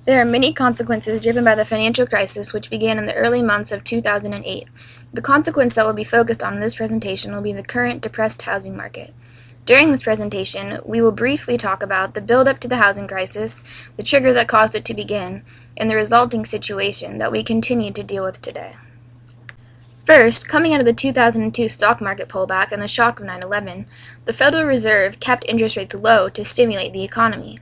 There are many consequences driven by the financial crisis which began in the early months of 2008. The consequence that will be focused on in this presentation will be the current depressed housing market. During this presentation, we will briefly talk about the build-up to the housing crisis, the trigger that caused it to begin, and the resulting situation that we continue to deal with today. First, coming out of the 2002 stock market pullback and the shock of 9/11, the Federal Reserve kept interest rates low to stimulate the economy.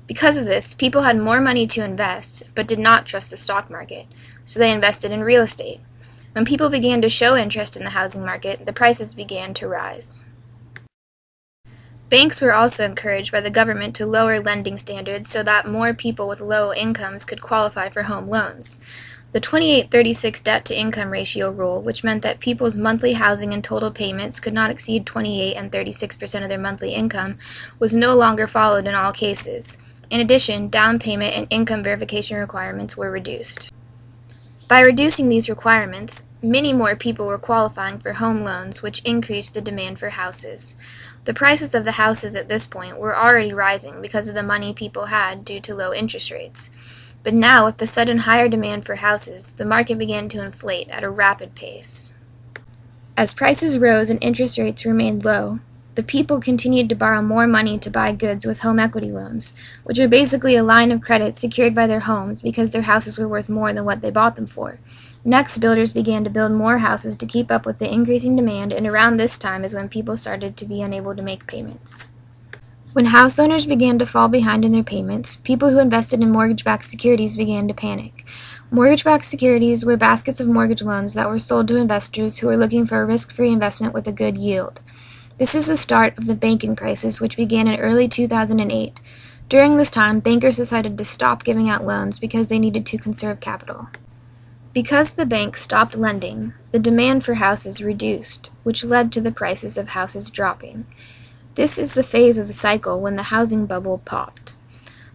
Because of this, people had more money to invest, but did not trust the stock market, so they invested in real estate. When people began to show interest in the housing market, the prices began to rise. Banks were also encouraged by the government to lower lending standards so that more people with low incomes could qualify for home loans. The 28-36 debt-to-income ratio rule, which meant that people's monthly housing and total payments could not exceed 28 and 36% of their monthly income, was no longer followed in all cases. In addition, down payment and income verification requirements were reduced. By reducing these requirements, many more people were qualifying for home loans, which increased the demand for houses. The prices of the houses at this point were already rising because of the money people had due to low interest rates. But now, with the sudden higher demand for houses, the market began to inflate at a rapid pace. As prices rose and interest rates remained low, the people continued to borrow more money to buy goods with home equity loans, which are basically a line of credit secured by their homes because their houses were worth more than what they bought them for. Next, builders began to build more houses to keep up with the increasing demand, and around this time is when people started to be unable to make payments. When house owners began to fall behind in their payments, people who invested in mortgage-backed securities began to panic. Mortgage-backed securities were baskets of mortgage loans that were sold to investors who were looking for a risk-free investment with a good yield. This is the start of the banking crisis, which began in early 2008. During this time, bankers decided to stop giving out loans because they needed to conserve capital. Because the banks stopped lending, the demand for houses reduced, which led to the prices of houses dropping. This is the phase of the cycle when the housing bubble popped.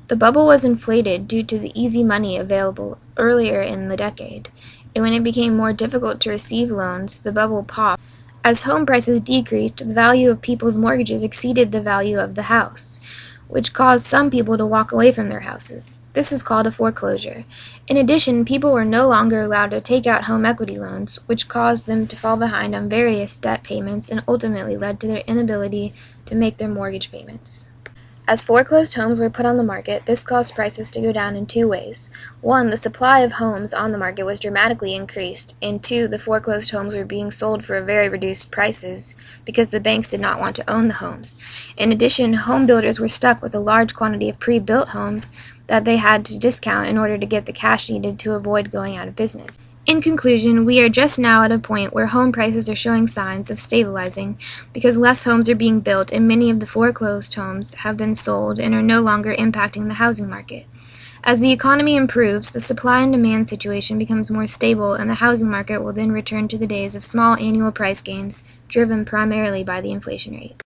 The bubble was inflated due to the easy money available earlier in the decade, and when it became more difficult to receive loans, the bubble popped. As home prices decreased, the value of people's mortgages exceeded the value of the house, which caused some people to walk away from their houses. This is called a foreclosure. In addition, people were no longer allowed to take out home equity loans, which caused them to fall behind on various debt payments and ultimately led to their inability to make their mortgage payments. As foreclosed homes were put on the market, this caused prices to go down in two ways. One, the supply of homes on the market was dramatically increased, and two, the foreclosed homes were being sold for very reduced prices because the banks did not want to own the homes. In addition, home builders were stuck with a large quantity of pre-built homes that they had to discount in order to get the cash needed to avoid going out of business. In conclusion, we are just now at a point where home prices are showing signs of stabilizing because less homes are being built and many of the foreclosed homes have been sold and are no longer impacting the housing market. As the economy improves, the supply and demand situation becomes more stable and the housing market will then return to the days of small annual price gains driven primarily by the inflation rate.